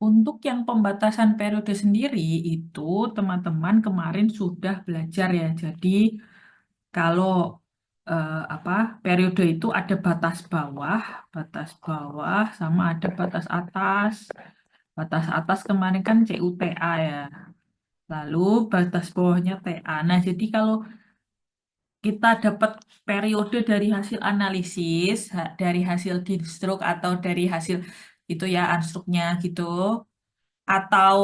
Untuk yang pembatasan periode sendiri itu teman-teman kemarin sudah belajar ya. Jadi kalau apa periode itu ada batas bawah sama ada batas atas. Batas atas kemarin kan CUTA ya. Lalu batas bawahnya TA. Nah, jadi kalau kita dapat periode dari hasil analisis, dari hasil Deanstroke atau dari hasil itu ya unstruct-nya gitu, atau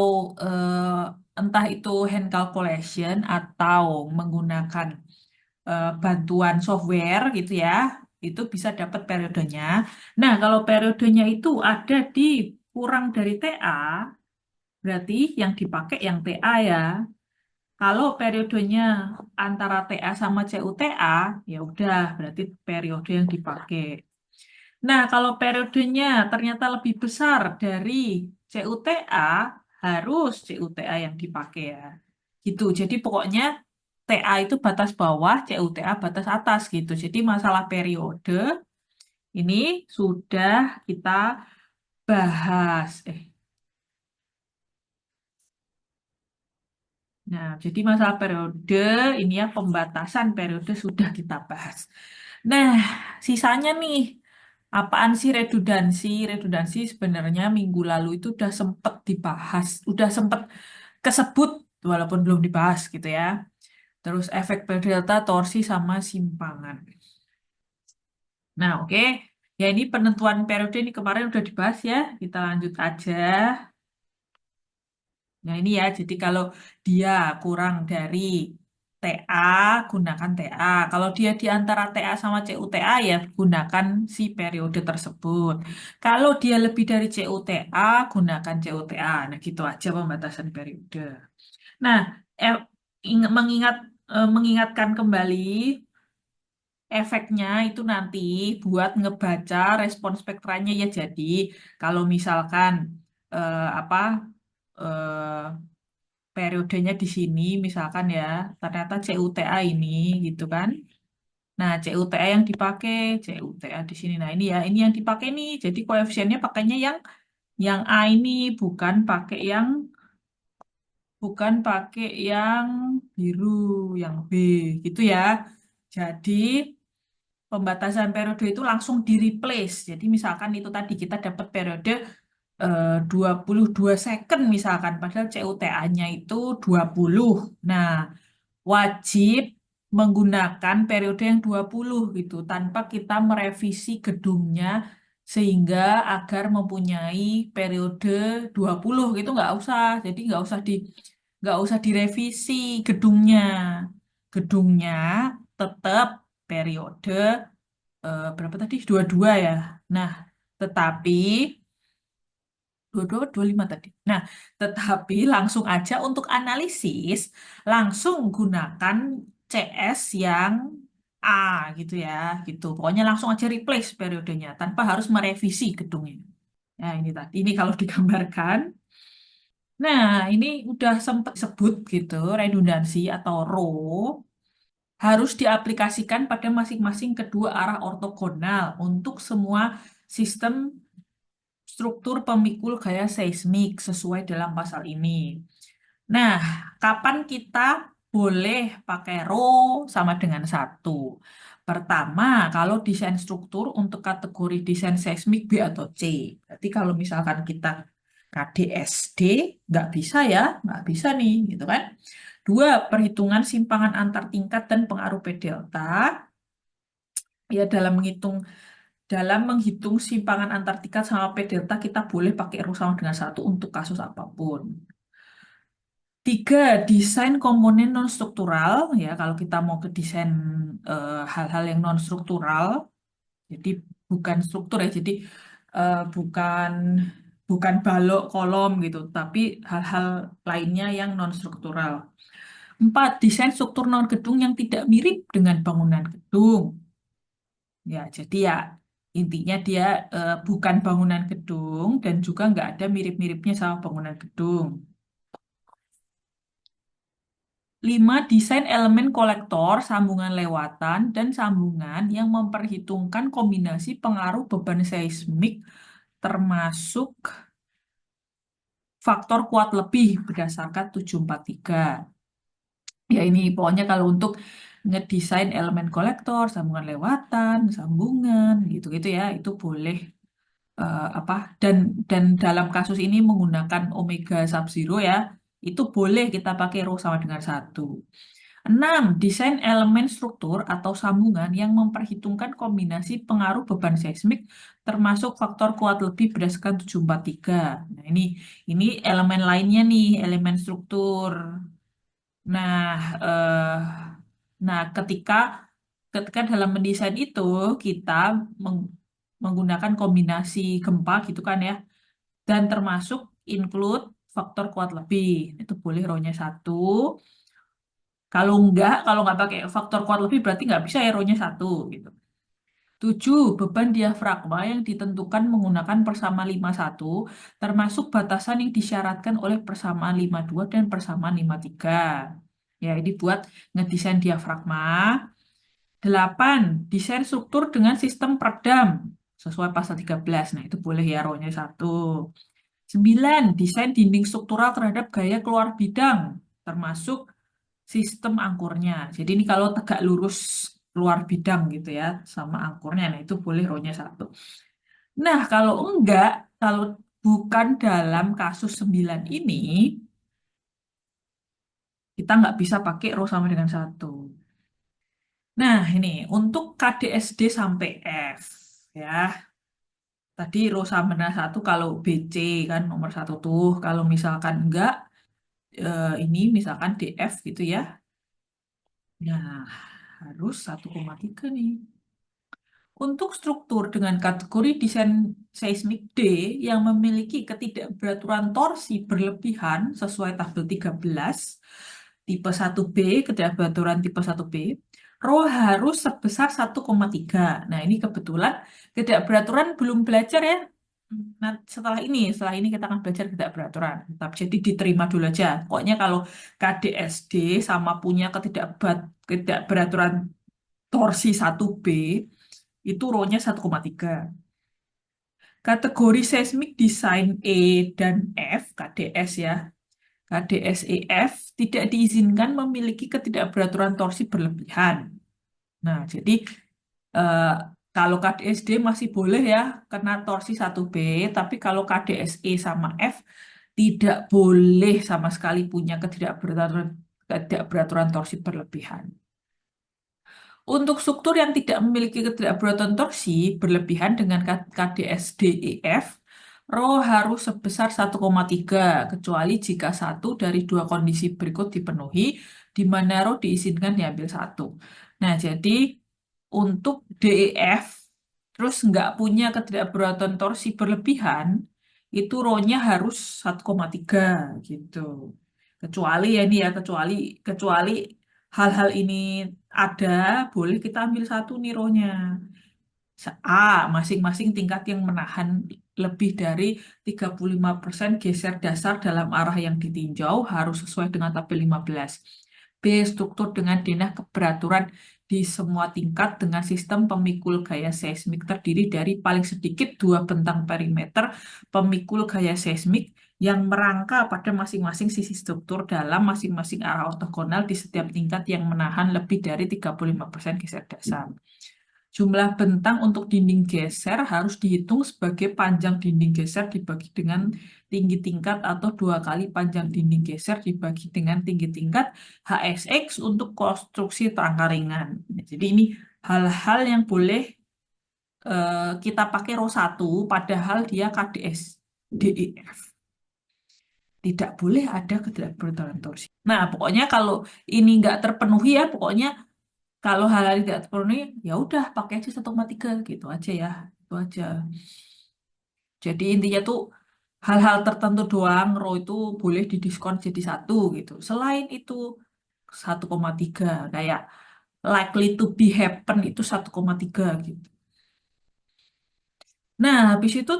entah itu hand calculation atau menggunakan bantuan software gitu ya, itu bisa dapat periodenya. Nah, kalau periodenya itu ada di kurang dari TA, berarti yang dipakai yang TA ya. Kalau periodenya antara TA sama CUTA, ya udah berarti periode yang dipakai. Nah, kalau periodenya ternyata lebih besar dari CUTA, harus CUTA yang dipakai ya. Gitu. Jadi pokoknya TA itu batas bawah, CUTA batas atas gitu. Jadi masalah periode ini sudah kita bahas. Nah, jadi masalah periode ini ya pembatasan periode sudah kita bahas. Nah, sisanya nih, apaan sih redundansi? Redundansi sebenarnya minggu lalu itu udah sempet dibahas, udah sempet kesebut walaupun belum dibahas gitu ya. Terus efek delta, torsi, sama simpangan. Nah, oke. Ya ini penentuan periode ini kemarin udah dibahas ya. Kita lanjut aja. Nah ini ya, jadi kalau dia kurang dari TA, gunakan TA. Kalau dia di antara TA sama CUTA, ya gunakan si periode tersebut. Kalau dia lebih dari CUTA, gunakan CUTA. Nah gitu aja pembatasan periode. Nah, eh, mengingatkan kembali efeknya itu nanti buat ngebaca respon spektranya ya. Jadi kalau misalkan apa periodenya di sini misalkan ya ternyata CUTA ini gitu kan. Nah, CUTA yang dipakai, CUTA di sini. Nah, ini ya, ini yang dipakai nih. Jadi koefisiennya pakainya yang A ini bukan pakai yang biru, yang B gitu ya. Jadi pembatasan periode itu langsung di replace. Jadi misalkan itu tadi kita dapat periode 22 second misalkan, padahal CUTA-nya itu 20. Nah, wajib menggunakan periode yang 20 gitu tanpa kita merevisi gedungnya sehingga agar mempunyai periode 20 gitu nggak usah. Jadi nggak usah direvisi gedungnya. Gedungnya tetap periode berapa tadi? 22 ya. Nah, tetapi 22, 25 tadi. Nah, tetapi langsung aja untuk analisis, langsung gunakan CS yang A gitu ya, gitu. Pokoknya langsung aja replace periodenya tanpa harus merevisi gedungnya. Nah, ini tadi, ini kalau digambarkan. Nah, ini udah sempat sebut gitu, redundansi atau row harus diaplikasikan pada masing-masing kedua arah ortogonal untuk semua sistem struktur pemikul gaya seismik sesuai dalam pasal ini. Nah, kapan kita boleh pakai rho sama dengan satu? Pertama, kalau desain struktur untuk kategori desain seismik B atau C. Berarti kalau misalkan kita KDSD, nggak bisa ya, nggak bisa nih, gitu kan. Dua, perhitungan simpangan antar tingkat dan pengaruh P delta. Ya, dalam menghitung simpangan antar tingkat sama P delta, kita boleh pakai rho sama dengan satu untuk kasus apapun. Tiga, desain komponen non-struktural. Ya, kalau kita mau ke desain hal-hal yang non-struktural, jadi bukan struktur ya, jadi bukan bukan balok kolom gitu, tapi hal-hal lainnya yang non-struktural. Empat, desain struktur non-gedung yang tidak mirip dengan bangunan gedung. Ya, jadi ya intinya dia bukan bangunan gedung dan juga nggak ada mirip-miripnya sama bangunan gedung. Lima, desain elemen kolektor, sambungan lewatan, dan sambungan yang memperhitungkan kombinasi pengaruh beban seismik termasuk faktor kuat lebih berdasarkan 743. Ya ini pokoknya kalau untuk ngedesain elemen kolektor, sambungan lewatan, sambungan gitu-gitu ya, itu boleh apa dan dalam kasus ini menggunakan omega sub zero ya, itu boleh kita pakai rho sama dengan 1. 6. Desain elemen struktur atau sambungan yang memperhitungkan kombinasi pengaruh beban seismik termasuk faktor kuat lebih berdasarkan 743. Nah, ini elemen lainnya nih, elemen struktur. Nah, nah ketika dalam mendesain itu kita menggunakan kombinasi gempa gitu kan ya, dan termasuk include faktor kuat lebih. Itu boleh rho-nya 1. Kalau nggak pakai faktor kuat lebih berarti nggak bisa ya rho-nya 1 gitu. 7. Beban diafragma yang ditentukan menggunakan persamaan 51 termasuk batasan yang disyaratkan oleh persamaan 52 dan persamaan 53. Ya, ini buat ngedesain diafragma. 8. Desain struktur dengan sistem peredam sesuai pasal 13. Nah, itu boleh ya rho-nya 1. 9. Desain dinding struktural terhadap gaya keluar bidang termasuk sistem angkurnya. Jadi ini kalau tegak lurus keluar bidang gitu ya sama angkurnya, nah itu boleh rho-nya 1. Nah, kalau enggak, kalau bukan dalam kasus 9 ini, kita nggak bisa pakai rho sama dengan 1. Nah, ini untuk KDSD sampai F ya. Tadi rho sama dengan 1 kalau BC kan nomor 1 tuh. Kalau misalkan enggak, ini misalkan DF gitu ya. Nah, harus 1,3 nih. Untuk struktur dengan kategori desain seismik D yang memiliki ketidakberaturan torsi berlebihan sesuai tabel 13, tipe 1B, ketidakberaturan tipe 1B, rho harus sebesar 1,3. Nah, ini kebetulan ketidakberaturan belum belajar ya. Nah, setelah ini kita akan belajar ketidakberaturan. Tetap jadi diterima dulu aja. Pokoknya kalau KDSD sama punya ketidakberaturan torsi 1B, itu rho-nya 1,3. Kategori seismik desain E dan F, KDS ya, KDS EF tidak diizinkan memiliki ketidakberaturan torsi berlebihan. Nah, jadi eh, kalau KDSD masih boleh ya kena torsi 1B, tapi kalau KDSE sama F tidak boleh sama sekali punya ketidakberaturan torsi berlebihan. Untuk struktur yang tidak memiliki ketidakberaturan torsi berlebihan dengan KDSDEF, rho harus sebesar 1,3 kecuali jika satu dari dua kondisi berikut dipenuhi, di mana rho diizinkan diambil satu. Nah, jadi untuk DEF terus nggak punya ketidakberaturan torsi berlebihan, itu rho-nya harus 1,3 gitu. Kecuali ya ini ya, kecuali hal-hal ini ada, boleh kita ambil satu nih rohnya. A, masing-masing tingkat yang menahan lebih dari 35% geser dasar dalam arah yang ditinjau harus sesuai dengan tabel 15. B, struktur dengan denah keberaturan di semua tingkat dengan sistem pemikul gaya seismik terdiri dari paling sedikit dua bentang perimeter pemikul gaya seismik yang merangka pada masing-masing sisi struktur dalam masing-masing arah ortogonal di setiap tingkat yang menahan lebih dari 35% geser dasar. Jumlah bentang untuk dinding geser harus dihitung sebagai panjang dinding geser dibagi dengan tinggi tingkat atau dua kali panjang dinding geser dibagi dengan tinggi tingkat HSX untuk konstruksi terangka ringan. Nah, jadi ini hal-hal yang boleh kita pakai rho 1 padahal dia KDS DEF. Tidak boleh ada ketidakberaturan torsi. Nah, pokoknya kalau ini nggak terpenuhi ya, pokoknya kalau hal-hal tidak terpenuhi, ya udah pakai aja 1,3 gitu aja ya. Itu aja. Jadi intinya tuh hal-hal tertentu doang, row itu boleh didiskon jadi satu gitu. Selain itu 1,3 kayak likely to be happen itu 1,3 gitu. Nah, habis itu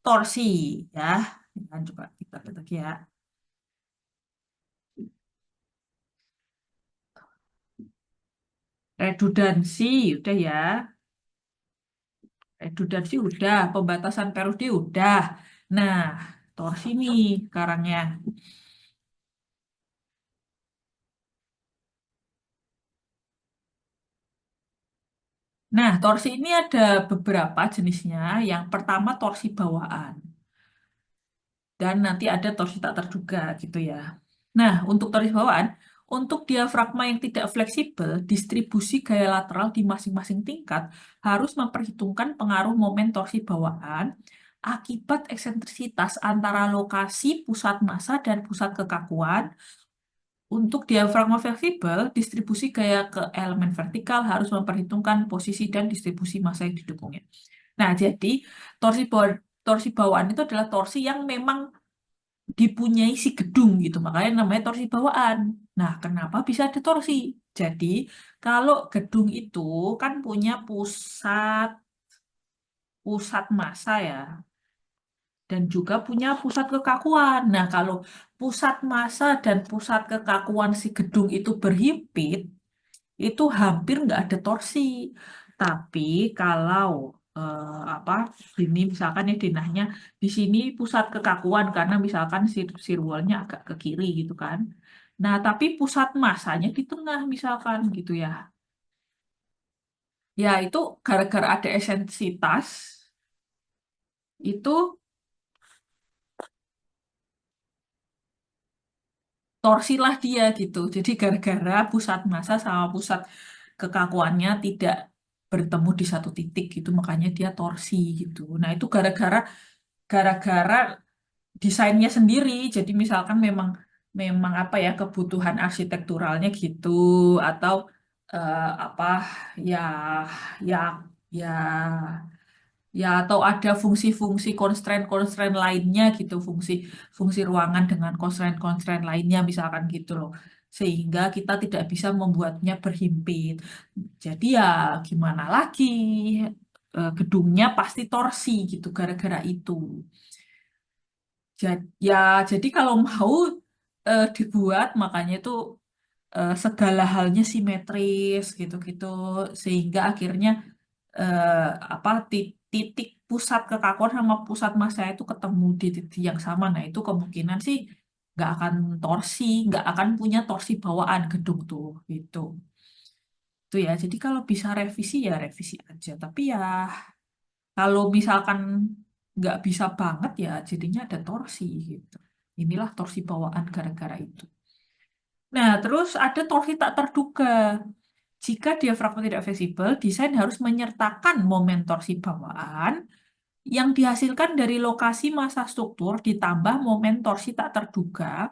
torsi ya. Kan coba kita lihat lagi ya. Redundansi udah ya. Redundansi udah, pembatasan periode udah. Nah, torsi nih sekarang ya. Nah, torsi ini ada beberapa jenisnya. Yang pertama torsi bawaan. Dan nanti ada torsi tak terduga gitu ya. Nah, untuk torsi bawaan, untuk diafragma yang tidak fleksibel, distribusi gaya lateral di masing-masing tingkat harus memperhitungkan pengaruh momen torsi bawaan akibat eksentrisitas antara lokasi pusat massa dan pusat kekakuan. Untuk diafragma fleksibel, distribusi gaya ke elemen vertikal harus memperhitungkan posisi dan distribusi massa yang didukungnya. Nah, jadi torsi bawaan itu adalah torsi yang memang dipunyai si gedung gitu, makanya namanya torsi bawaan. Nah, kenapa bisa ada torsi? Jadi, kalau gedung itu kan punya pusat pusat massa ya, dan juga punya pusat kekakuan. Nah, kalau pusat massa dan pusat kekakuan si gedung itu berhimpit, itu hampir nggak ada torsi. Tapi kalau apa ini misalkan ya denahnya di sini pusat kekakuan karena misalkan sirwalnya agak ke kiri gitu kan. Nah, tapi pusat massanya di tengah misalkan gitu ya. Ya, itu gara-gara ada esensitas itu torsilah dia gitu. Jadi gara-gara pusat massa sama pusat kekakuannya tidak bertemu di satu titik gitu, makanya dia torsi gitu. Nah, itu gara-gara desainnya sendiri. Jadi misalkan memang memang apa ya kebutuhan arsitekturalnya gitu atau apa ya ya ya ya atau ada fungsi-fungsi constraint-constraint lainnya gitu, fungsi ruangan dengan constraint-constraint lainnya misalkan gitu loh. Sehingga kita tidak bisa membuatnya berhimpit. Jadi ya gimana lagi? Gedungnya pasti torsi gitu gara-gara itu. Ya, jadi kalau mau dibuat makanya itu segala halnya simetris gitu-gitu sehingga akhirnya eh, apa titik pusat kekakuan sama pusat massa itu ketemu di titik yang sama. Nah, itu kemungkinan sih nggak akan torsi, nggak akan punya torsi bawaan gedung tuh gitu. Itu ya. Jadi kalau bisa revisi ya revisi aja. Tapi ya kalau misalkan nggak bisa banget ya jadinya ada torsi gitu. Inilah torsi bawaan gara-gara itu. Nah, terus ada torsi tak terduga. Jika diafragma tidak fleksibel, desain harus menyertakan momen torsi bawaan yang dihasilkan dari lokasi massa struktur ditambah momen torsi tak terduga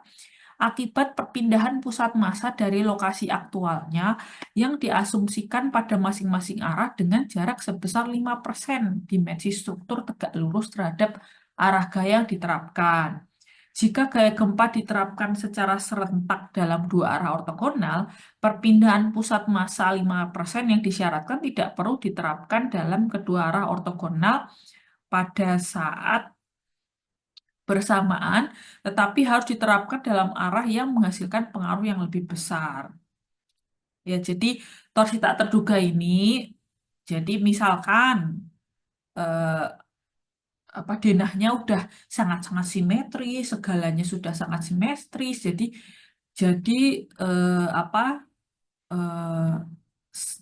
akibat perpindahan pusat massa dari lokasi aktualnya yang diasumsikan pada masing-masing arah dengan jarak sebesar 5% dimensi struktur tegak lurus terhadap arah gaya yang diterapkan. Jika gaya gempa diterapkan secara serentak dalam dua arah ortogonal, perpindahan pusat massa 5% yang disyaratkan tidak perlu diterapkan dalam kedua arah ortogonal pada saat bersamaan, tetapi harus diterapkan dalam arah yang menghasilkan pengaruh yang lebih besar. Ya, jadi torsi tak terduga ini, jadi misalkan eh, apa denahnya udah sangat-sangat simetris, segalanya sudah sangat simetris, jadi apa eh, s-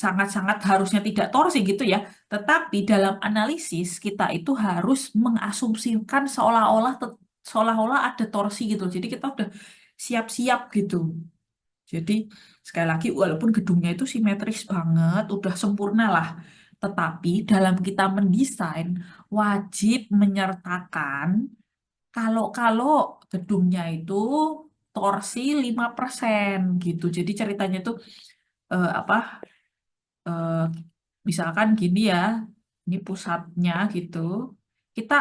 sangat-sangat harusnya tidak torsi gitu ya. Tetapi dalam analisis kita itu harus mengasumsikan seolah-olah ada torsi gitu. Jadi kita udah siap-siap gitu. Jadi sekali lagi walaupun gedungnya itu simetris banget, udah sempurna lah. Tetapi dalam kita mendesain wajib menyertakan kalau gedungnya itu torsi 5% gitu. Jadi ceritanya itu apa eh, misalkan gini ya, ini pusatnya gitu. Kita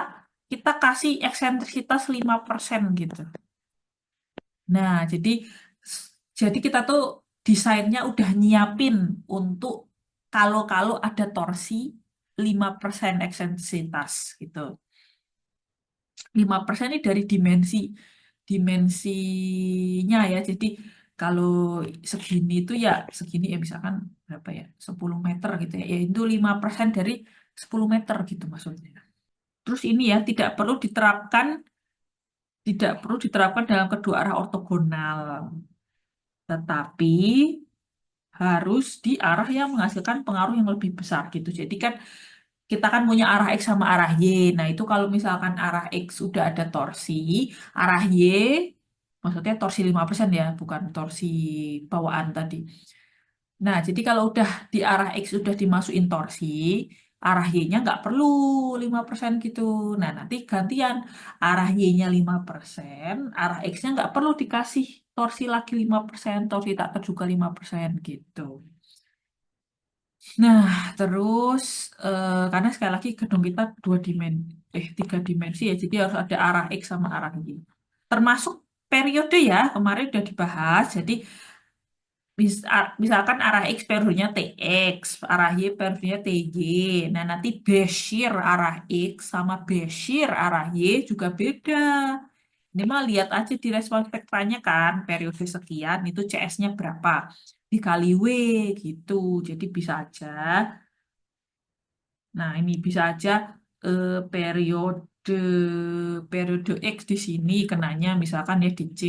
kita kasih eksentrisitas 5% gitu. Nah, s- jadi kita tuh desainnya udah nyiapin untuk kalau ada torsi 5% eksentrisitas gitu. 5% ini dari dimensinya ya. Jadi kalau segini itu ya segini ya misalkan berapa ya 10 meter gitu ya. Ya itu 5% dari 10 meter gitu maksudnya. Terus ini ya, tidak perlu diterapkan dalam kedua arah ortogonal. Tetapi harus di arah yang menghasilkan pengaruh yang lebih besar gitu. Jadi kan kita kan punya arah X sama arah Y. Nah, itu kalau misalkan arah X sudah ada torsi, arah Y, maksudnya torsi 5% ya, bukan torsi bawaan tadi. Nah, jadi kalau udah di arah X udah dimasukin torsi, arah Y-nya nggak perlu 5% gitu. Nah, nanti gantian arah Y-nya 5%, arah X-nya nggak perlu dikasih torsi lagi 5%, torsi tak terduga 5% gitu. Nah, terus karena sekali lagi gedung kita 3 dimensi ya, jadi harus ada arah X sama arah Y. Termasuk periode ya, kemarin udah dibahas. Jadi misalkan arah X periodenya TX, arah Y periodenya TY. Nah, nanti Beshir arah X sama Beshir arah Y juga beda. Ini mah lihat aja di respon spektranya kan, periode sekian itu CS-nya berapa dikali W gitu. Jadi bisa aja. Nah, ini bisa aja periode periode X di sini kenanya misalkan ya di C.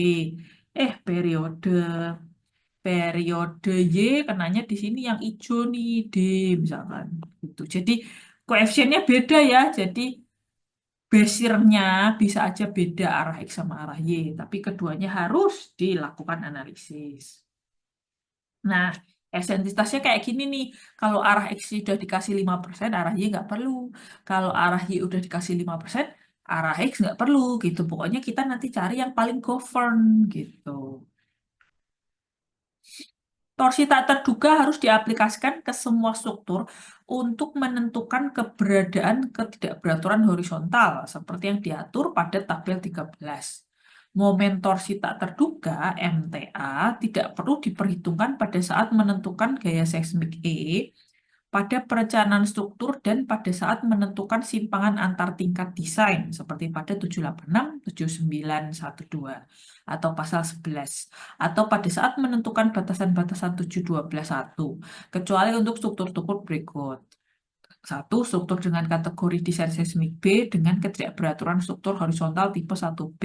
Periode periode Y kenanya di sini yang hijau nih D misalkan gitu. Jadi koefisiennya beda ya. Jadi basirnya bisa aja beda arah X sama arah Y, tapi keduanya harus dilakukan analisis. Nah, esensitasnya kayak gini nih. Kalau arah X sudah dikasih 5%, arah Y nggak perlu. Kalau arah Y udah dikasih 5%, arah X nggak perlu gitu. Pokoknya kita nanti cari yang paling govern gitu. Torsi tak terduga harus diaplikasikan ke semua struktur untuk menentukan keberadaan ketidakberaturan horizontal seperti yang diatur pada tabel 13. Momen torsi tak terduga MTA tidak perlu diperhitungkan pada saat menentukan gaya seismik E pada perencanaan struktur dan pada saat menentukan simpangan antar tingkat desain seperti pada 786, 7912 atau pasal 11 atau pada saat menentukan batasan-batasan 7121 kecuali untuk struktur-struktur berikut. Satu, struktur dengan kategori desain seismik B dengan ketidakberaturan struktur horizontal tipe 1B.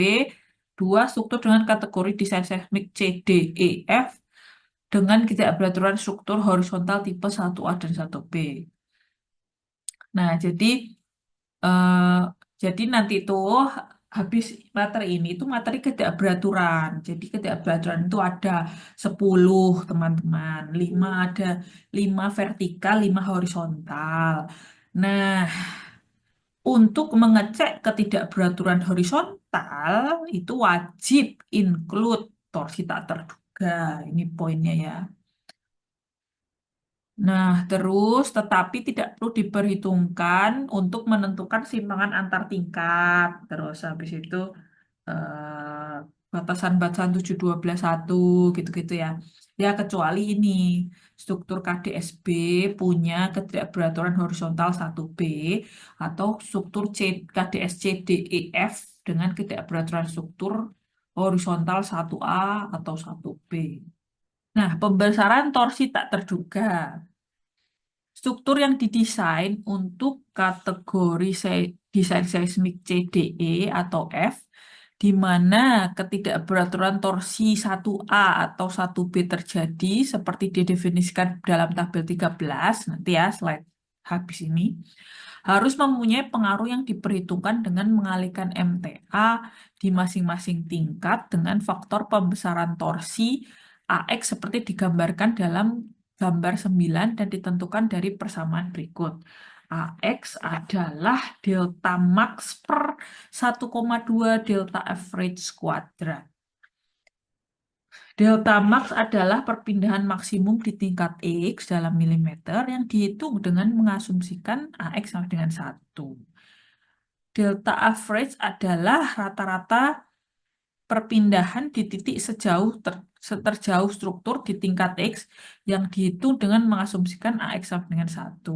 Dua, struktur dengan kategori desain seismik C, D, E, F dengan ketidakberaturan struktur horizontal tipe 1A dan 1B. Nah, eh, jadi nanti tuh habis materi ini itu materi ketidakberaturan. Jadi ketidakberaturan itu ada 10 teman-teman. 5 ada 5 vertikal, 5 horizontal. Nah, untuk mengecek ketidakberaturan horizontal itu wajib include torsi tak terduga. Ini poinnya ya. Nah, terus tetapi tidak perlu diperhitungkan untuk menentukan simpangan antar tingkat. Terus habis itu batasan-batasan 7.12.1 gitu-gitu ya. Ya, kecuali ini struktur KDSB punya ketidakberaturan horizontal 1B atau struktur KDSC DEF dengan ketidakberaturan struktur horizontal 1A atau 1B. Nah, pembesaran torsi tak terduga. Struktur yang didesain untuk kategori desain seismik CDE atau F, di mana ketidakberaturan torsi 1A atau 1B terjadi seperti didefinisikan dalam tabel 13, nanti ya slide habis ini, harus mempunyai pengaruh yang diperhitungkan dengan mengalihkan MTA di masing-masing tingkat dengan faktor pembesaran torsi AX seperti digambarkan dalam gambar 9 dan ditentukan dari persamaan berikut. AX adalah delta max per 1,2 delta average kuadrat. Delta max adalah perpindahan maksimum di tingkat X dalam milimeter yang dihitung dengan mengasumsikan AX sama dengan 1. Delta average adalah rata-rata perpindahan di titik terjauh struktur di tingkat X yang dihitung dengan mengasumsikan AX sama dengan 1.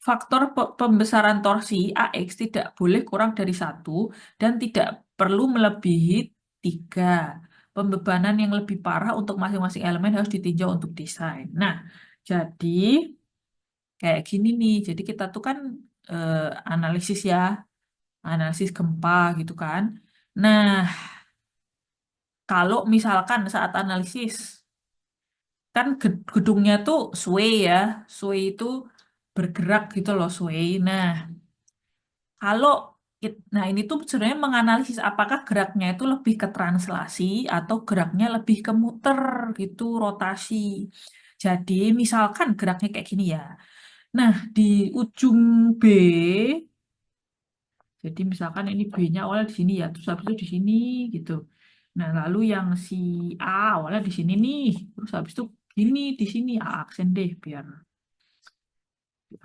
Faktor pembesaran torsi AX tidak boleh kurang dari 1 dan tidak perlu melebihi 3. Pembebanan yang lebih parah untuk masing-masing elemen harus ditinjau untuk desain. Nah, jadi kayak gini nih. Jadi kita tuh kan analisis ya. analisis gempa gitu kan. Nah, kalau misalkan saat analisis, kan gedungnya tuh sway ya, sway itu bergerak gitu loh sway. Nah, kalau nah ini tuh sebenarnya menganalisis apakah geraknya itu lebih ke translasi atau geraknya lebih ke muter gitu, rotasi. Jadi misalkan geraknya kayak gini ya. Nah, di ujung B, jadi misalkan ini B-nya awalnya di sini ya, terus habis itu di sini gitu. Nah, lalu yang si A awalnya di sini nih, terus habis itu gini di sini A aksen deh biar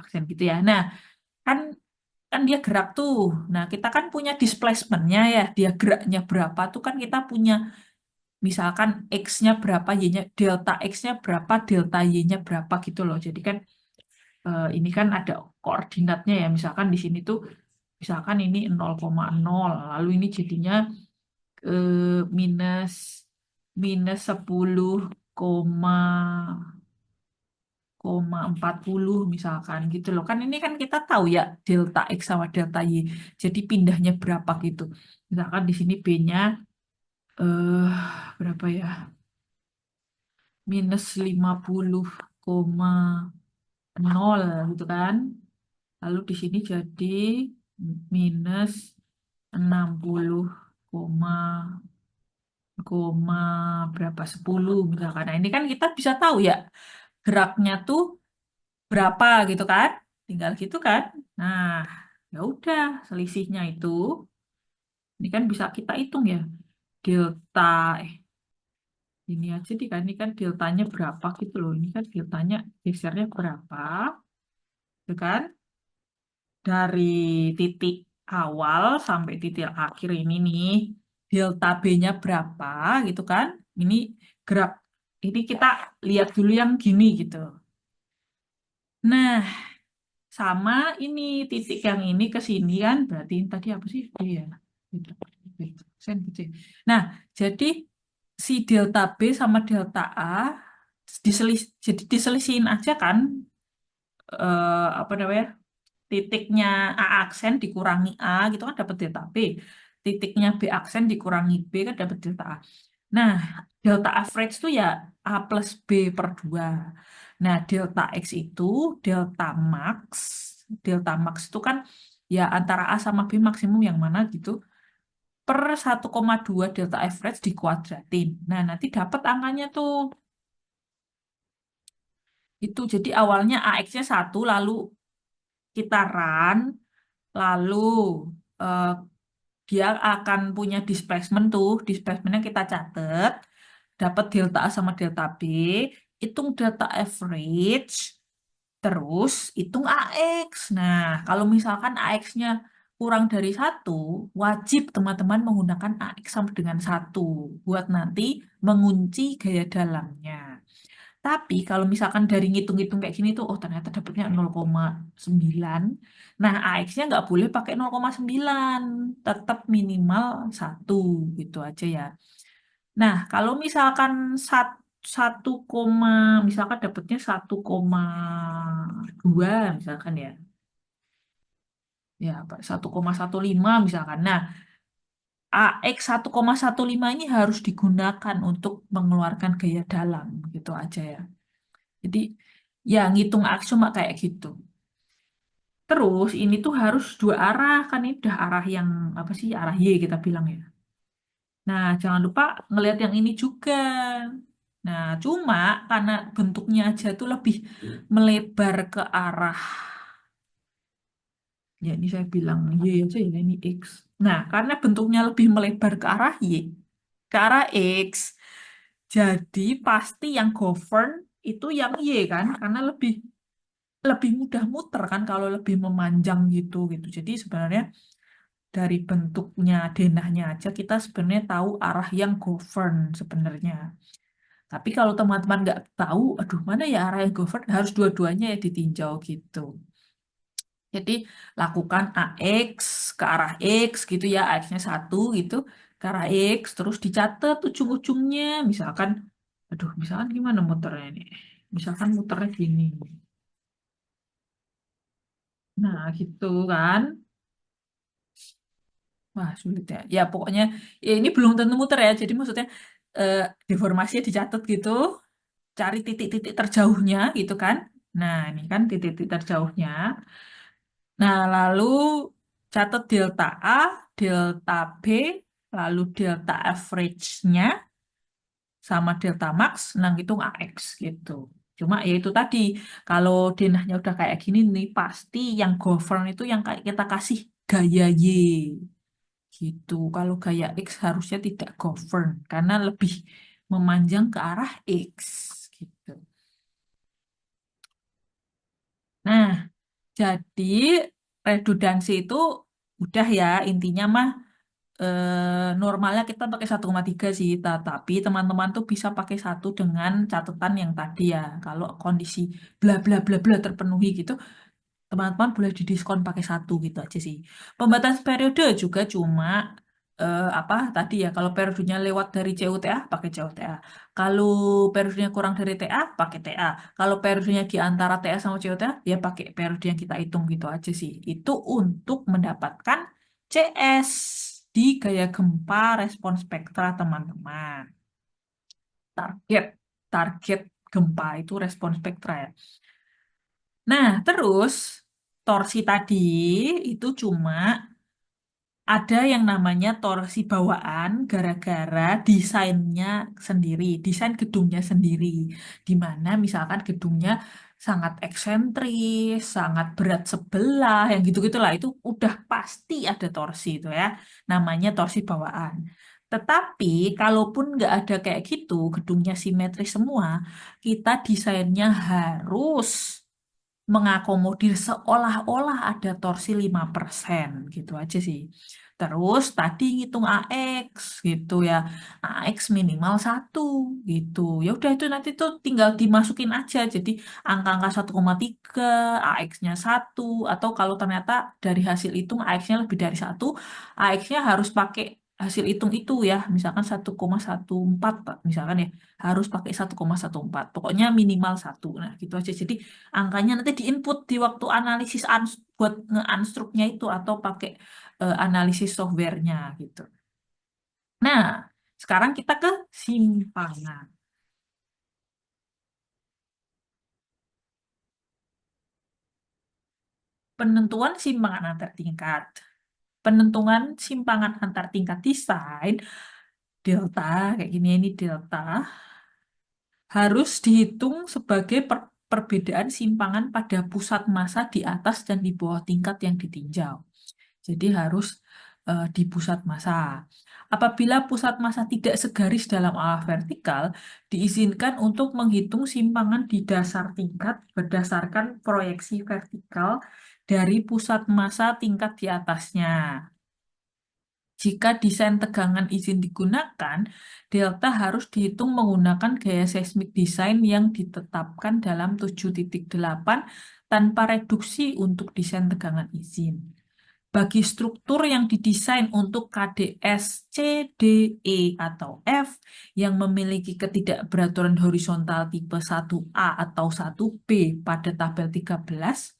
aksen gitu ya. Nah, kan kan dia gerak tuh. Nah, kita kan punya displacement-nya ya, dia geraknya berapa tuh kan kita punya misalkan X-nya berapa, Y-nya, delta X-nya berapa, delta Y-nya berapa gitu loh. Jadi kan ini kan ada koordinatnya ya, misalkan di sini tuh, misalkan ini 0,0, lalu ini jadinya minus minus 10 koma 40 misalkan gitu loh. Kan ini kan kita tahu ya delta X sama delta Y. Jadi pindahnya berapa gitu. Misalkan di sini B-nya eh berapa ya? Minus 50,0 gitu kan. Lalu di sini jadi minus 60 koma koma berapa 10 misalkan. Nah, ini kan kita bisa tahu ya geraknya tuh berapa gitu kan? Tinggal gitu kan. Nah, ya udah selisihnya itu ini kan bisa kita hitung ya. Delta eh ini aja di kan ini kan deltanya berapa gitu loh. Ini kan deltanya gesernya berapa, gitu kan? Dari titik awal sampai titik akhir ini nih, delta B-nya berapa gitu kan? Ini gerak. Ini kita lihat dulu yang gini gitu. Nah, sama ini titik yang ini ke sini kan berarti ini tadi apa sih? Iya. Gitu. Gitu. Sen gitu ya. Nah, jadi si delta B sama delta A jadi diselisihin aja kan apa namanya? Titiknya A aksen dikurangi A gitu kan dapat delta B. Titiknya B aksen dikurangi B kan dapat delta A. Nah, delta average itu ya A plus B per 2. Nah, delta X itu delta max. Delta max itu kan ya antara A sama B maksimum yang mana gitu. Per 1,2 delta average dikuadratin. Nah, nanti dapat angkanya tuh. Itu jadi awalnya AX-nya 1, lalu kita run, lalu eh, dia akan punya displacement tuh. Displacementnya kita catat. Dapat delta A sama delta B, hitung delta average, terus hitung AX. Nah, kalau misalkan AX-nya kurang dari 1, wajib teman-teman menggunakan AX sama dengan 1 buat nanti mengunci gaya dalamnya. Tapi kalau misalkan dari ngitung-ngitung kayak gini tuh, oh ternyata dapatnya 0,9. Nah, AX-nya nggak boleh pakai 0,9, tetap minimal 1 gitu aja ya. Nah, kalau misalkan satu koma, misalkan dapatnya 1,2 misalkan ya, ya 1,15 misalkan. Nah, AX 1,15 ini harus digunakan untuk mengeluarkan gaya dalam gitu aja ya. Jadi ya ngitung AX cuma kayak gitu. Terus ini tuh harus dua arah kan ini udah arah yang apa sih arah Y kita bilang ya. Nah, jangan lupa ngelihat yang ini juga. Nah, cuma karena bentuknya aja tuh lebih melebar ke arah, ya ini saya bilang Y aja ya, ini X. Nah, karena bentuknya lebih melebar ke arah Y, ke arah X, jadi pasti yang govern itu yang Y kan, karena lebih lebih mudah muter kan kalau lebih memanjang gitu gitu. Jadi sebenarnya dari bentuknya denahnya aja kita sebenarnya tahu arah yang govern sebenarnya. Tapi kalau teman-teman nggak tahu, aduh mana ya arah yang govern, harus dua-duanya ya ditinjau gitu. Jadi lakukan AX ke arah X gitu ya, AX-nya 1 gitu, ke arah X, terus dicatat ujung-ujungnya, misalkan, aduh misalkan gimana muternya ini? Misalkan muternya gini. Nah gitu kan. Wah, sulit ya. Ya, pokoknya ya ini belum tentu muter ya. Jadi maksudnya eh, deformasinya dicatat gitu, cari titik-titik terjauhnya gitu kan. Nah, ini kan titik-titik terjauhnya. Nah, lalu catat delta A, delta B, lalu delta average-nya sama delta max, nah hitung AX gitu. Cuma ya itu tadi, kalau denahnya udah kayak gini nih, pasti yang govern itu yang kayak kita kasih gaya Y gitu. Kalau gaya X harusnya tidak govern, karena lebih memanjang ke arah X gitu. Nah, jadi redundansi itu udah ya, intinya mah normalnya kita pakai 1,3 sih, tapi teman-teman tuh bisa pakai satu dengan catatan yang tadi ya. Kalau kondisi bla bla bla bla terpenuhi gitu, teman-teman boleh didiskon pakai satu gitu aja sih. Pembatas periode juga cuma apa tadi ya, kalau periodenya lewat dari CUTA pakai CUTA. Kalau periodenya kurang dari TA pakai TA. Kalau periodenya di antara TA sama CUTA ya pakai periode yang kita hitung gitu aja sih. Itu untuk mendapatkan CS di gaya gempa respon spektra teman-teman. Target target gempa itu respon spektra ya. Nah, terus torsi tadi itu cuma ada yang namanya torsi bawaan gara-gara desainnya sendiri, desain gedungnya sendiri. Di mana misalkan gedungnya sangat eksentris, sangat berat sebelah, yang gitu-gitulah itu udah pasti ada torsi itu ya. Namanya torsi bawaan. Tetapi kalaupun nggak ada kayak gitu, gedungnya simetris semua, kita desainnya harus mengakomodir seolah-olah ada torsi 5% gitu aja sih. Terus tadi ngitung AX gitu ya. AX minimal satu gitu. Ya udah itu nanti tuh tinggal dimasukin aja. Jadi angka-angka 1,3, AX-nya satu, atau kalau ternyata dari hasil hitung AX-nya lebih dari satu, AX-nya harus pakai hasil hitung itu ya. Misalkan 1,14 Pak. Misalkan ya harus pakai 1,14. Pokoknya minimal satu. Nah, gitu aja. Jadi angkanya nanti diinput di waktu analisis buat nge-unstruknya itu atau pakai analisis softwarenya gitu. Nah, sekarang kita ke simpangan. Penentuan simpangan antar tingkat. Penentuan simpangan antar tingkat desain delta kayak gini ini delta harus dihitung sebagai perbedaan simpangan pada pusat massa di atas dan di bawah tingkat yang ditinjau. Jadi harus di pusat massa. Apabila pusat massa tidak segaris dalam arah vertikal, diizinkan untuk menghitung simpangan di dasar tingkat berdasarkan proyeksi vertikal dari pusat massa tingkat di atasnya. Jika desain tegangan izin digunakan, delta harus dihitung menggunakan gaya seismik desain yang ditetapkan dalam 7.8 tanpa reduksi untuk desain tegangan izin. Bagi struktur yang didesain untuk KDS C, D, E, atau F yang memiliki ketidakberaturan horizontal tipe 1A atau 1B pada tabel 13,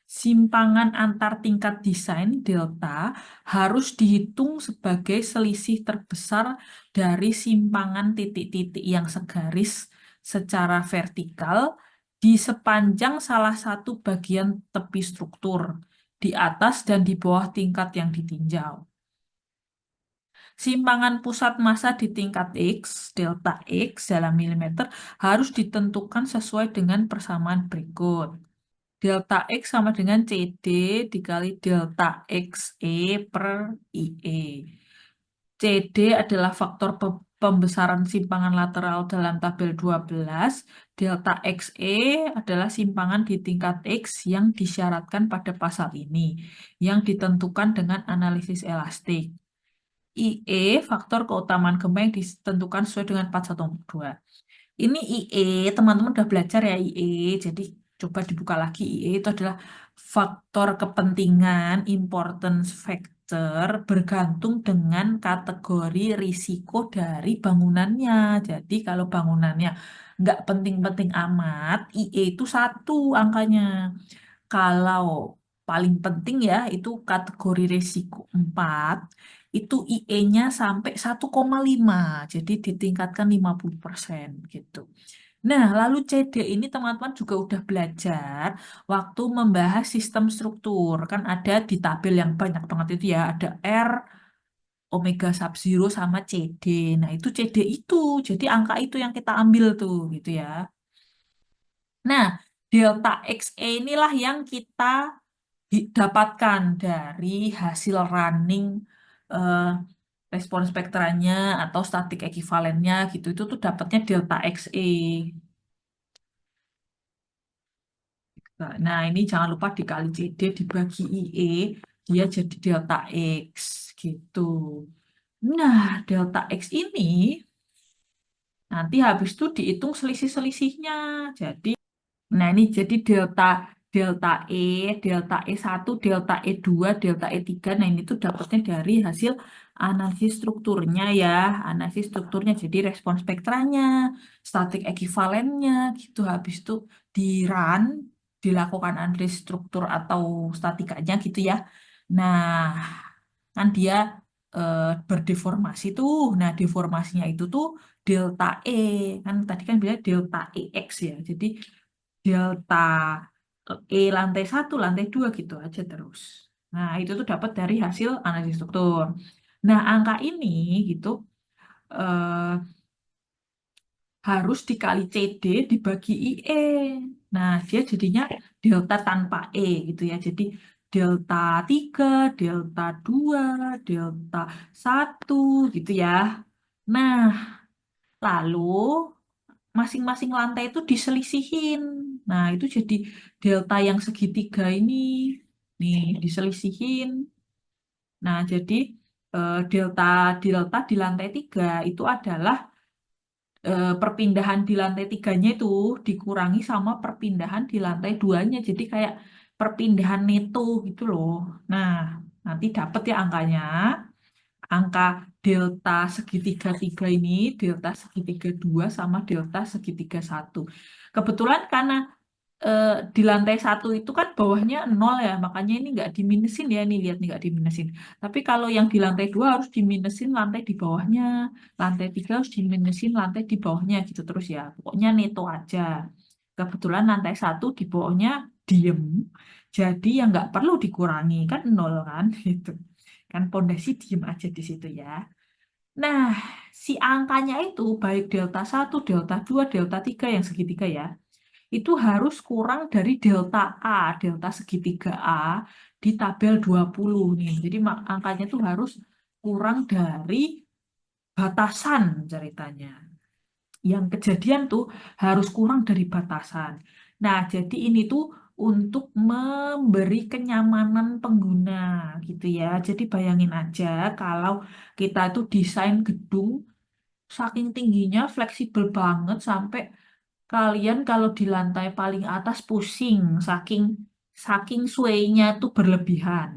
simpangan antar tingkat desain delta harus dihitung sebagai selisih terbesar dari simpangan titik-titik yang segaris secara vertikal di sepanjang salah satu bagian tepi struktur di atas dan di bawah tingkat yang ditinjau. Simpangan pusat massa di tingkat X, delta X dalam milimeter, harus ditentukan sesuai dengan persamaan berikut. Delta X sama dengan CD dikali delta XE per IE. CD adalah faktor pembesaran simpangan lateral dalam tabel 12. Delta XE adalah simpangan di tingkat X yang disyaratkan pada pasal ini, yang ditentukan dengan analisis elastik. IE, faktor keutamaan gempa yang ditentukan sesuai dengan 412. Ini IE, teman-teman udah belajar ya IE, jadi coba dibuka lagi. IE itu adalah faktor kepentingan, importance factor, bergantung dengan kategori risiko dari bangunannya. Jadi kalau bangunannya nggak penting-penting amat, IE itu satu angkanya. Kalau paling penting ya, itu kategori risiko 4 itu IE-nya sampai 1,5. Jadi ditingkatkan 50% gitu. Nah, lalu CD ini teman-teman juga udah belajar waktu membahas sistem struktur. Kan ada di tabel yang banyak banget itu ya, ada R, omega sub zero sama CD. Nah, itu CD itu. Jadi angka itu yang kita ambil tuh gitu ya. Nah, delta XE inilah yang kita dapatkan dari hasil running eh, respon spektranya atau statik ekivalennya gitu. Itu tuh dapatnya delta XE. Nah, ini jangan lupa dikali CD dibagi IE, dia jadi delta X gitu. Nah, delta X ini nanti habis itu dihitung selisih-selisihnya. Jadi nah, ini jadi delta delta E, delta E1, delta E2, delta E3. Nah, ini tuh dapatnya dari hasil analisis strukturnya ya. Analisis strukturnya jadi respon spektranya, statik ekivalennya gitu. Habis itu di run, dilakukan analisis struktur atau statikanya gitu ya. Nah, kan dia berdeformasi tuh. Nah, deformasinya itu tuh delta E. Kan tadi kan bilang delta EX ya. Jadi delta lantai satu, lantai dua gitu aja terus. Nah, itu tuh dapat dari hasil analisis struktur. Nah, angka ini gitu eh, harus dikali CD dibagi IE. Nah, dia jadinya delta tanpa E gitu ya. Jadi delta 3, delta 2, delta 1 gitu ya. Nah, lalu masing-masing lantai itu diselisihin. Nah, itu jadi delta yang segitiga ini nih diselisihin. Nah, jadi delta delta di lantai 3 itu adalah perpindahan di lantai tiganya itu dikurangi sama perpindahan di lantai duanya. Jadi kayak perpindahan neto gitu loh. Nah, nanti dapet ya angkanya. Angka delta segitiga 3 ini, delta segitiga 2 sama delta segitiga 1. Kebetulan karena eh, di lantai satu itu kan bawahnya nol ya, makanya ini nggak diminusin ya, nih lihat nih nggak diminusin. Tapi kalau yang di lantai dua harus diminusin lantai di bawahnya, lantai tiga harus diminusin lantai di bawahnya gitu terus ya. Pokoknya neto aja. Kebetulan lantai satu di bawahnya diem, jadi yang nggak perlu dikurangi kan nol kan gitu. Kan pondasi diem aja di situ ya. Nah, si angkanya itu baik delta satu, delta 2, delta 3 yang segitiga ya itu harus kurang dari delta A, delta segitiga A di tabel 20 nih. Jadi angkanya tuh harus kurang dari batasan ceritanya. Yang kejadian tuh harus kurang dari batasan. Nah, jadi ini tuh untuk memberi kenyamanan pengguna gitu ya. Jadi bayangin aja kalau kita tuh desain gedung saking tingginya fleksibel banget sampai kalian kalau di lantai paling atas pusing, saking saking sway-nya tuh berlebihan.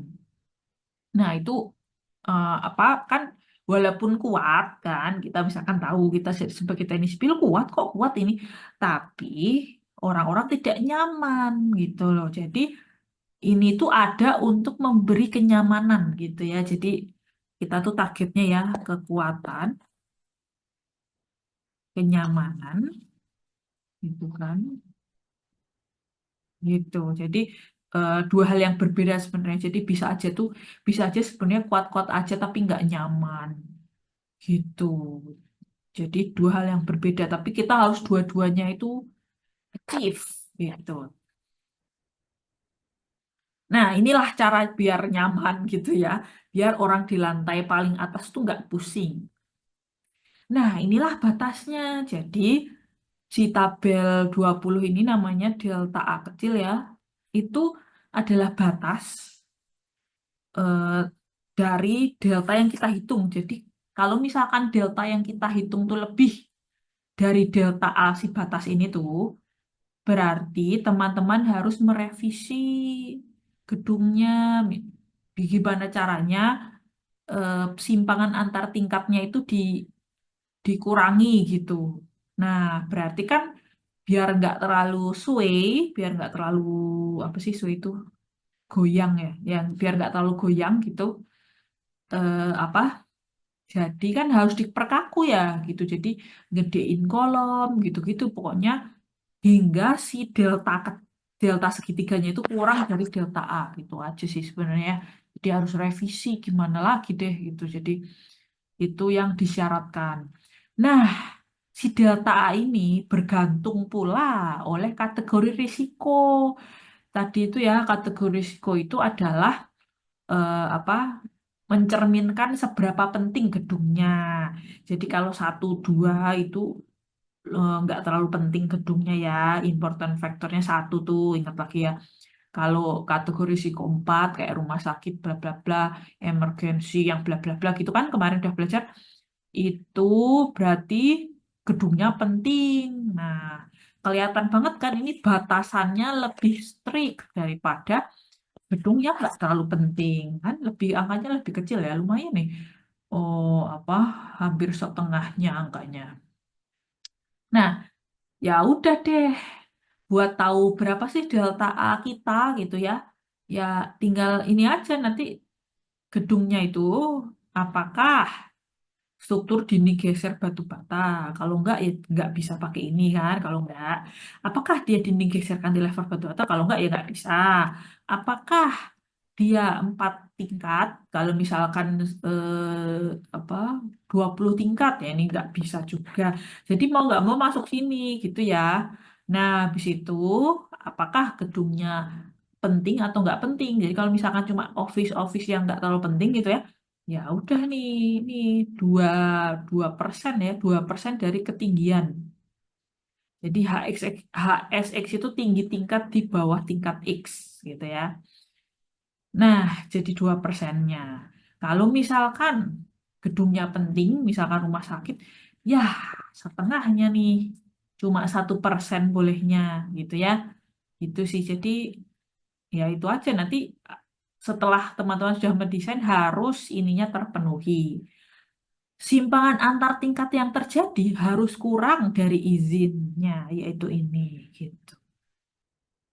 Nah, itu apa kan walaupun kuat kan, kita misalkan tahu kita sebagai teknis sipil kuat kok kuat ini, tapi orang-orang tidak nyaman gitu loh. Jadi ini tuh ada untuk memberi kenyamanan gitu ya. Jadi kita tuh targetnya ya kekuatan, kenyamanan gitu kan. Gitu. Jadi dua hal yang berbeda sebenarnya. Jadi bisa aja sebenarnya kuat-kuat aja tapi nggak nyaman. Gitu. Jadi dua hal yang berbeda. Tapi kita harus dua-duanya itu achieve. Gitu. Nah, inilah cara biar nyaman gitu ya. Biar orang di lantai paling atas tuh nggak pusing. Nah, inilah batasnya. Jadi si tabel 20 ini namanya delta A kecil ya. Itu adalah batas eh, dari delta yang kita hitung. Jadi kalau misalkan delta yang kita hitung tuh lebih dari delta A si batas ini tuh, berarti teman-teman harus merevisi gedungnya. Gimana caranya simpangan antar tingkatnya itu dikurangi gitu. Nah, berarti kan biar nggak terlalu sway, biar nggak terlalu apa sih sway itu? goyang ya, yang biar nggak terlalu goyang gitu. Apa? Jadi kan harus diperkaku ya gitu. Jadi gedein kolom gitu-gitu. Pokoknya hingga si delta segitiganya itu kurang dari delta A gitu aja sih sebenarnya. Jadi harus revisi gimana lagi deh gitu. Jadi itu yang disyaratkan. Nah, si delta A ini bergantung pula oleh kategori risiko. Tadi itu ya kategori risiko itu adalah apa mencerminkan seberapa penting gedungnya. Jadi kalau satu dua itu nggak terlalu penting gedungnya ya, important faktornya satu tuh ingat lagi ya. Kalau kategori risiko 4 kayak rumah sakit bla bla bla, emergency yang bla bla bla gitu kan kemarin udah belajar itu berarti gedungnya penting. Nah, kelihatan banget kan ini batasannya lebih strict daripada gedungnya nggak terlalu penting kan lebih angkanya lebih kecil ya lumayan nih. Oh apa hampir setengahnya angkanya. Nah, ya udah deh buat tahu berapa sih delta A kita gitu ya. Ya tinggal ini aja nanti gedungnya itu apakah struktur dinding geser batu bata. Kalau enggak ya enggak bisa pakai ini kan. Kalau enggak, apakah dia dinding geser cantilever batu bata? Kalau enggak ya enggak bisa. Apakah dia 4 tingkat? Kalau misalkan apa 20 tingkat ya ini enggak bisa juga. Jadi mau enggak mau masuk sini gitu ya. Nah, habis itu apakah gedungnya penting atau nggak penting. Jadi kalau misalkan cuma office-office yang nggak terlalu penting gitu ya, ya udah nih, ini dua 2% ya, 2% dari ketinggian. Jadi HSX itu tinggi tingkat di bawah tingkat X gitu ya. Nah, jadi 2%-nya. Kalau misalkan gedungnya penting, misalkan rumah sakit, ya setengahnya nih, cuma 1% bolehnya gitu ya. Itu sih, jadi ya itu aja nanti setelah teman-teman sudah mendesain harus ininya terpenuhi. Simpangan antar tingkat yang terjadi harus kurang dari izinnya, yaitu ini gitu.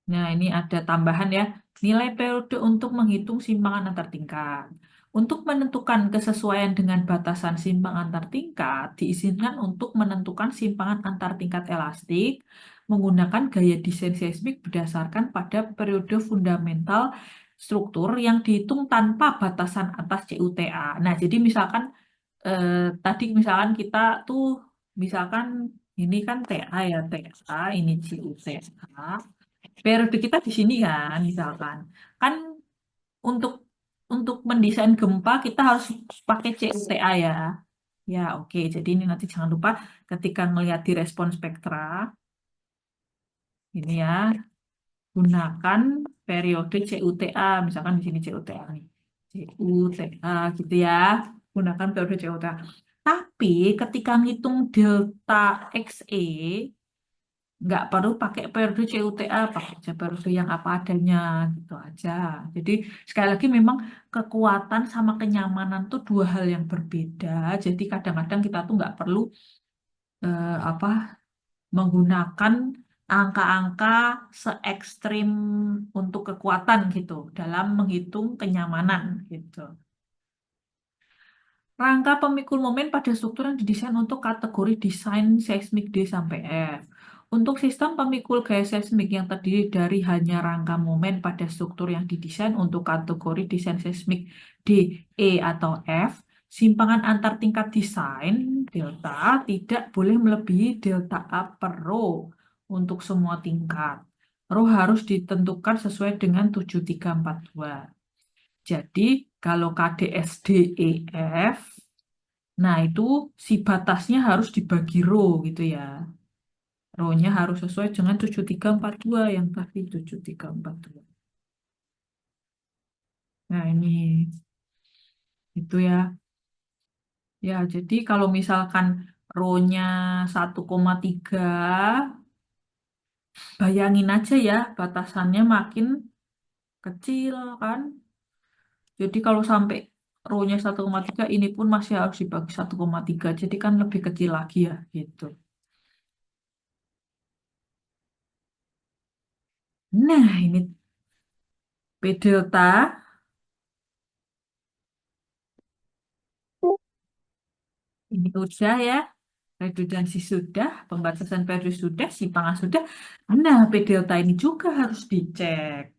Nah, ini ada tambahan ya. Nilai periode untuk menghitung simpangan antar tingkat. Untuk menentukan kesesuaian dengan batasan simpangan antar tingkat, diizinkan untuk menentukan simpangan antar tingkat elastik menggunakan gaya desain seismik berdasarkan pada periode fundamental struktur yang dihitung tanpa batasan atas CUTA. Nah, jadi misalkan eh, tadi misalkan kita tuh misalkan ini kan TA ya, TA ini CUTA. Periode kita di sini kan, misalkan. Kan untuk mendesain gempa kita harus pakai CUTA ya. Ya, oke. Jadi ini nanti jangan lupa ketika melihat di respon spektra, ini ya, gunakan periode CUTA. Misalkan di sini CUTA nih. CUTA gitu ya. Gunakan periode CUTA. Tapi ketika ngitung delta XE, nggak perlu pakai periode CUTA, pakai aja periode yang apa adanya gitu aja. Jadi sekali lagi memang kekuatan sama kenyamanan tuh dua hal yang berbeda. Jadi kadang-kadang kita tuh nggak perlu apa menggunakan angka-angka se ekstrim untuk kekuatan gitu dalam menghitung kenyamanan gitu. Rangka pemikul momen pada struktur yang didesain untuk kategori desain seismik D sampai F. Untuk sistem pemikul gaya seismik yang terdiri dari hanya rangka momen pada struktur yang didesain untuk kategori desain seismik D, E, atau F, simpangan antar tingkat desain delta tidak boleh melebihi delta A per rho untuk semua tingkat. Rho harus ditentukan sesuai dengan 7342. Jadi kalau KDSDEF, nah itu si batasnya harus dibagi row gitu ya. Row-nya harus sesuai dengan 7342 yang tadi 7342. Nah ini itu ya. Ya jadi kalau misalkan row-nya 1,3, bayangin aja ya batasannya makin kecil kan. Jadi kalau sampai row-nya 1,3 ini pun masih harus dibagi 1,3. Jadi kan lebih kecil lagi ya gitu. Nah, ini P delta ini udah ya. Redundansi sudah, pembatasan periode sudah, simpangan sudah. Nah, P delta ini juga harus dicek.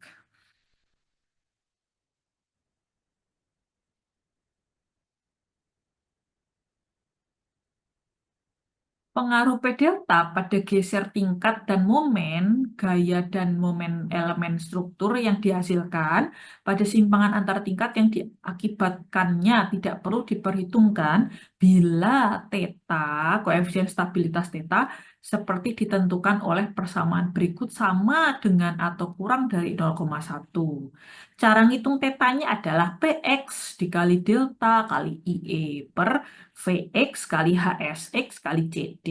Pengaruh P delta pada geser tingkat dan momen, gaya dan momen elemen struktur yang dihasilkan pada simpangan antar tingkat yang diakibatkannya tidak perlu diperhitungkan bila theta, koefisien stabilitas theta, seperti ditentukan oleh persamaan berikut sama dengan atau kurang dari 0,1. Cara ngitung tetanya adalah Px dikali delta kali IE per Vx kali HSX kali CD.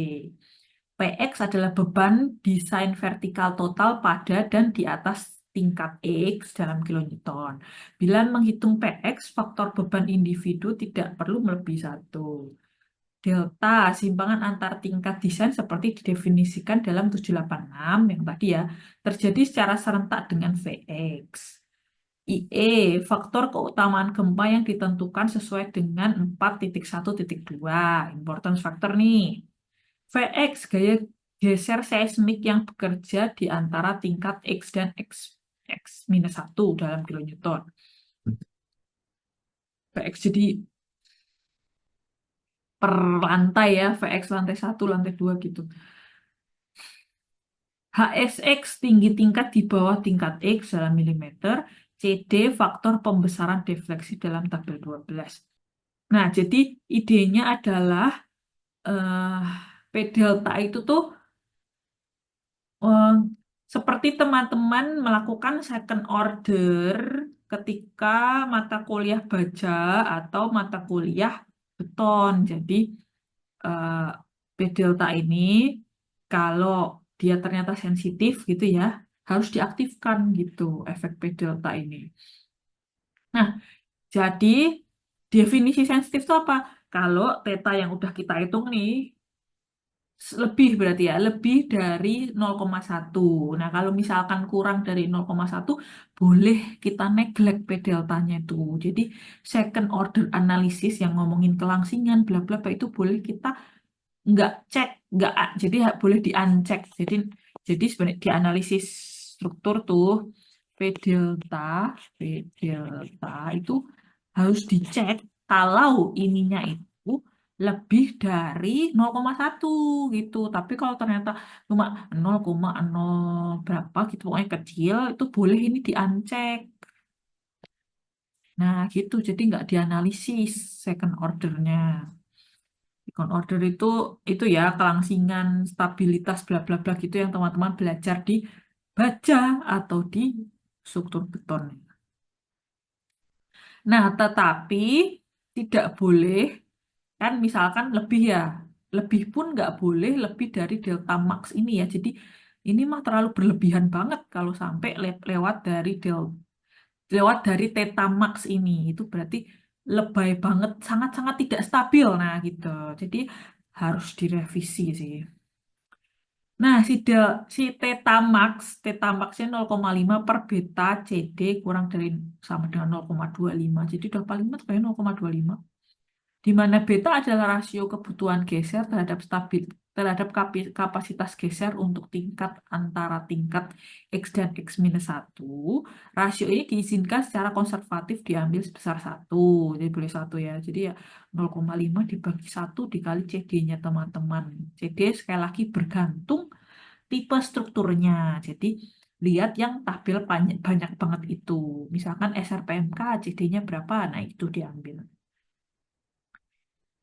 Px adalah beban desain vertikal total pada dan di atas tingkat X dalam kilonewton. Bila menghitung Px, faktor beban individu tidak perlu melebihi 1. Delta, simpangan antar tingkat desain seperti didefinisikan dalam 786 yang tadi ya, terjadi secara serentak dengan Vx. IE, faktor keutamaan gempa yang ditentukan sesuai dengan 4.1.2. Importance factor nih. Vx, gaya geser seismik yang bekerja di antara tingkat X dan X-1 dalam kilonewton. Vx jadi per lantai ya, Vx lantai 1, lantai 2 gitu. HSX, tinggi tingkat di bawah tingkat X dalam milimeter. CD, faktor pembesaran defleksi dalam tabel 12. Nah, jadi idenya adalah eh P delta itu tuh eh, seperti teman-teman melakukan second order ketika mata kuliah baja atau mata kuliah beton. Jadi eh, P delta ini kalau dia ternyata sensitif gitu ya, harus diaktifkan gitu efek P delta ini. Nah, jadi definisi sensitif itu apa? Kalau theta yang udah kita hitung nih lebih berarti ya, lebih dari 0,1. Nah, kalau misalkan kurang dari 0,1, boleh kita neglect P deltanya itu. Jadi, second order analysis yang ngomongin kelangsingan, bla bla bla itu boleh kita nggak cek, nggak, jadi boleh di uncheck. Jadi sebenarnya di analisis struktur tuh P delta, P delta itu harus dicek kalau ininya itu lebih dari 0,1 gitu. Tapi kalau ternyata cuma 0,0 berapa gitu, pokoknya kecil, itu boleh ini di uncheck. Nah gitu, jadi nggak dianalisis second ordernya. Second order itu ya kelangsingan, stabilitas, bla bla bla gitu yang teman-teman belajar di baja atau di struktur beton. Nah, tetapi tidak boleh kan misalkan lebih ya, lebih pun nggak boleh lebih dari delta max ini ya. Jadi ini mah terlalu berlebihan banget kalau sampai lewat dari theta max ini. Itu berarti lebay banget, sangat-sangat tidak stabil. Nah, gitu. Jadi harus direvisi sih. Nah, si theta maxnya 0,5 per beta CD kurang dari sama dengan 0,25. Jadi udah paling lemah sebenarnya 0,25. Di mana beta adalah rasio kebutuhan geser terhadap kapasitas geser untuk tingkat antara tingkat X dan X-1. Rasio ini diizinkan secara konservatif diambil sebesar 1. Jadi boleh 1 ya. Jadi ya 0,5 dibagi 1 dikali CD-nya teman-teman. CD sekali lagi bergantung tipe strukturnya. Jadi lihat yang tabel banyak, banyak banget itu. Misalkan SRPMK CD-nya berapa, nah itu diambil.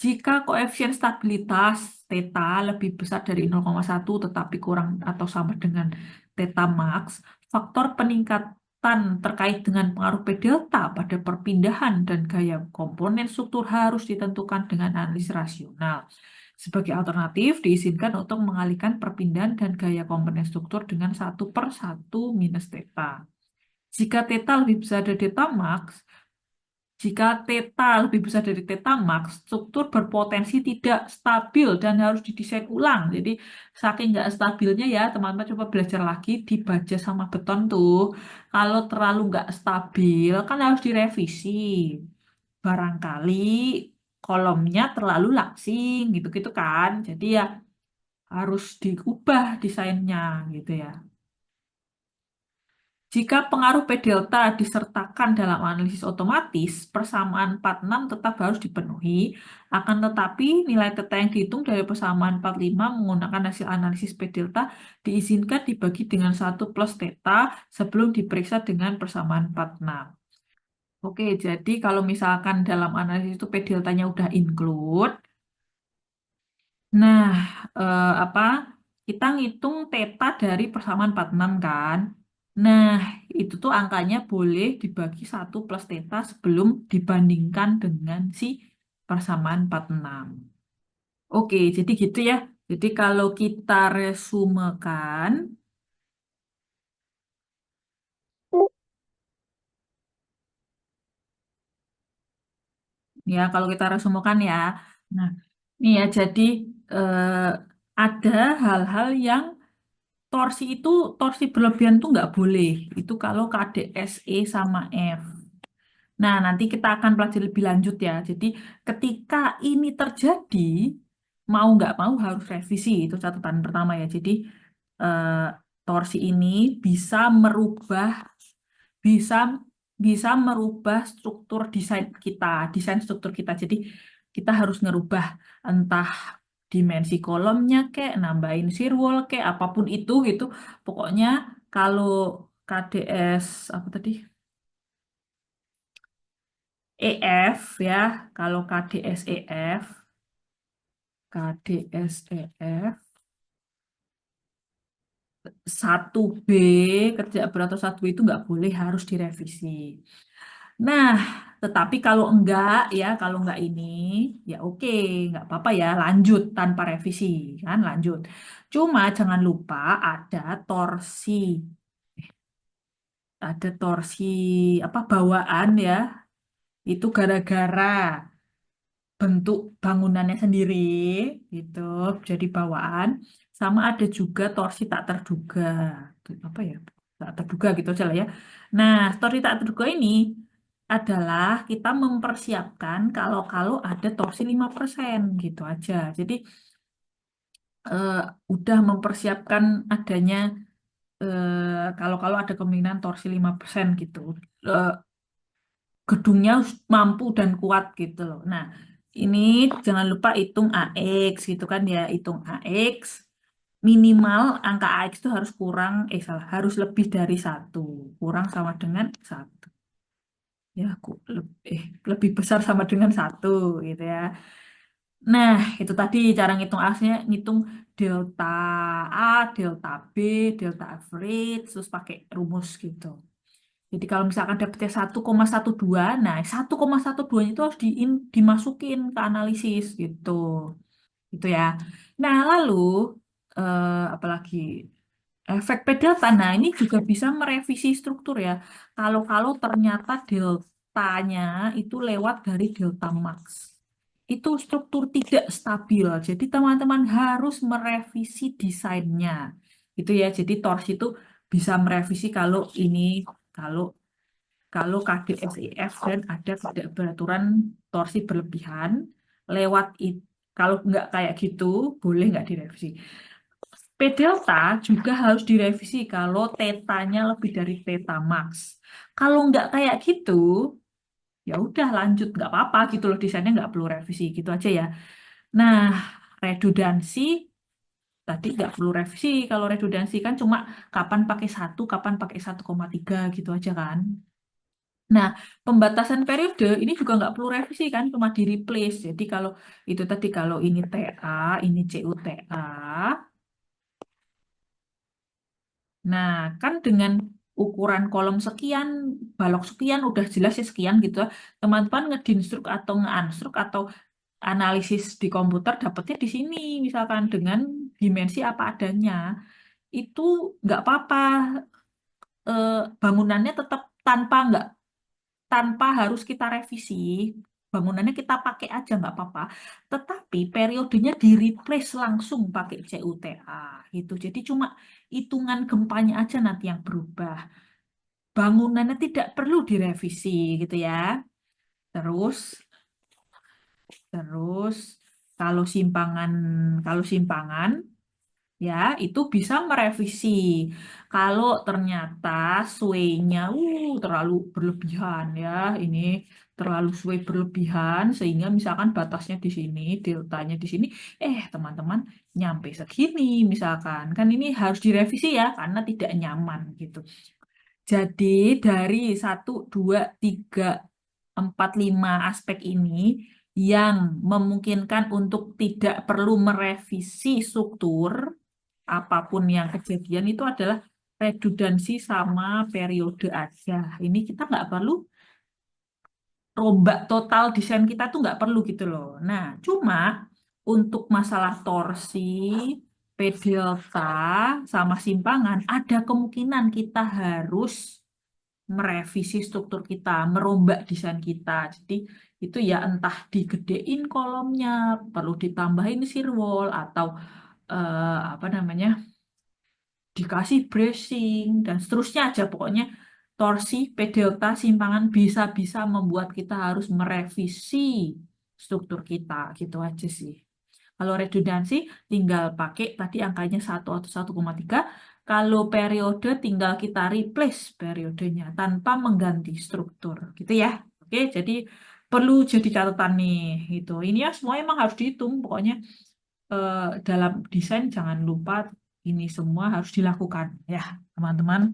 Jika koefisien stabilitas theta lebih besar dari 0,1 tetapi kurang atau sama dengan theta max, faktor peningkatan terkait dengan pengaruh P delta pada perpindahan dan gaya komponen struktur harus ditentukan dengan analisis rasional. Sebagai alternatif, diizinkan untuk mengalihkan perpindahan dan gaya komponen struktur dengan 1/1 minus theta. Jika theta lebih besar dari theta max, Jika theta lebih besar dari theta max, struktur berpotensi tidak stabil dan harus didesain ulang. Jadi saking nggak stabilnya ya, teman-teman coba belajar lagi di baja sama beton tuh. Kalau terlalu nggak stabil, kan harus direvisi. Barangkali kolomnya terlalu langsing gitu-gitu kan. Jadi ya harus diubah desainnya gitu ya. Jika pengaruh P delta disertakan dalam analisis otomatis, persamaan 46 tetap harus dipenuhi. Akan tetapi, nilai theta yang dihitung dari persamaan 45 menggunakan hasil analisis P delta diizinkan dibagi dengan 1 plus theta sebelum diperiksa dengan persamaan 46. Oke, jadi kalau misalkan dalam analisis itu P deltanya udah include, nah, apa? Kita ngitung theta dari persamaan 46 kan. Nah, itu tuh angkanya boleh dibagi 1 plus theta sebelum dibandingkan dengan si persamaan 46. Oke, jadi gitu ya. Jadi kalau kita resumekan, ya kalau kita resumekan ya. Nah, ini ya jadi eh, ada hal-hal yang torsi itu, torsi berlebihan tuh nggak boleh. Itu kalau KDSE sama F. Nah, nanti kita akan pelajari lebih lanjut ya. Jadi, ketika ini terjadi, mau nggak mau harus revisi. Itu catatan pertama ya. Jadi, eh, torsi ini bisa merubah, bisa bisa merubah struktur desain kita, desain struktur kita. Jadi, kita harus ngerubah entah dimensi kolomnya kayak nambahin shear wall kayak apapun itu gitu. Pokoknya kalau KDS apa tadi? EF ya, kalau KDS EF, KDS EF 1B kerja berat atau 1B itu nggak boleh harus direvisi. Nah, tetapi kalau enggak ya, kalau enggak ini ya oke, nggak apa-apa ya, lanjut tanpa revisi kan, lanjut. Cuma jangan lupa ada torsi apa bawaan ya, itu gara-gara bentuk bangunannya sendiri gitu jadi bawaan sama ada juga torsi tak terduga. Tuh, apa ya, tak terduga gitu aja lah ya. Nah, torsi tak terduga ini adalah kita mempersiapkan kalau ada torsi 5% gitu aja. Jadi eh, udah mempersiapkan adanya kalau ada kemungkinan torsi 5% gitu. Eh, Gedungnya mampu dan kuat gitu loh. Nah, ini jangan lupa hitung AX gitu kan ya, hitung AX minimal angka AX itu harus kurang, salah, harus lebih dari 1. Kurang sama dengan 1. Ya, lebih besar sama dengan 1 gitu ya. Nah, itu tadi cara ngitung AX-nya, ngitung delta A, delta B, delta average, terus pakai rumus gitu. Jadi kalau misalkan dapetnya 1,12, nah 1,12 itu harus dimasukin ke analisis gitu. Gitu ya. Nah, lalu apalagi efek P delta. Nah, ini juga bisa merevisi struktur ya. Kalau ternyata deltanya itu lewat dari delta max. Itu struktur tidak stabil. Jadi teman-teman harus merevisi desainnya. Itu ya. Jadi torsi itu bisa merevisi kalau kalau KDSIF dan ada ketidakberaturan torsi berlebihan lewat kalau nggak kayak gitu boleh nggak direvisi. P delta juga harus direvisi kalau tetanya lebih dari theta max. Kalau nggak kayak gitu, ya udah lanjut nggak apa-apa gitu loh, desainnya nggak perlu revisi gitu aja ya. Nah, redundansi tadi nggak perlu revisi. Kalau redundansi kan cuma kapan pakai 1, kapan pakai 1,3 gitu aja kan. Nah, pembatasan periode ini juga nggak perlu revisi kan, cuma di replace. Jadi kalau itu tadi kalau ini TA, ini CUTA. Nah, kan dengan ukuran kolom sekian, balok sekian, udah jelas ya sekian gitu. Teman-teman ngedinstruk atau ngeanstruk atau analisis di komputer dapetnya di sini, misalkan dengan dimensi apa adanya. Itu nggak apa-apa, bangunannya tetap tanpa nggak tanpa harus kita revisi. Bangunannya kita pakai aja nggak apa-apa. Tetapi periodenya di replace langsung pakai CUTA gitu. Jadi cuma hitungan gempanya aja nanti yang berubah. Bangunannya tidak perlu direvisi gitu ya. Terus terus kalau simpangan kalau simpangan ya itu bisa merevisi. Kalau ternyata sway-nya terlalu berlebihan ya, ini terlalu sway berlebihan sehingga misalkan batasnya di sini, deltanya di sini, teman-teman nyampe segini misalkan. Kan ini harus direvisi ya karena tidak nyaman gitu. Jadi dari 1, 2, 3, 4, 5 aspek ini yang memungkinkan untuk tidak perlu merevisi struktur apapun yang kejadian itu adalah redundansi sama periode aja. Ini kita nggak perlu rombak total desain kita tuh nggak perlu gitu loh. Nah, cuma untuk masalah torsi, P delta, sama simpangan, ada kemungkinan kita harus merevisi struktur kita, merombak desain kita. Jadi itu ya entah digedein kolomnya, perlu ditambahin shear wall atau apa namanya dikasih bracing dan seterusnya aja pokoknya torsi P delta simpangan bisa-bisa membuat kita harus merevisi struktur kita gitu aja sih. Kalau redundansi tinggal pakai tadi angkanya 1 atau 1,3. Kalau periode tinggal kita replace periodenya tanpa mengganti struktur gitu ya. Oke, jadi perlu jadi catatan nih gitu. Ini ya semua emang harus dihitung. Pokoknya dalam desain jangan lupa ini semua harus dilakukan ya, teman-teman.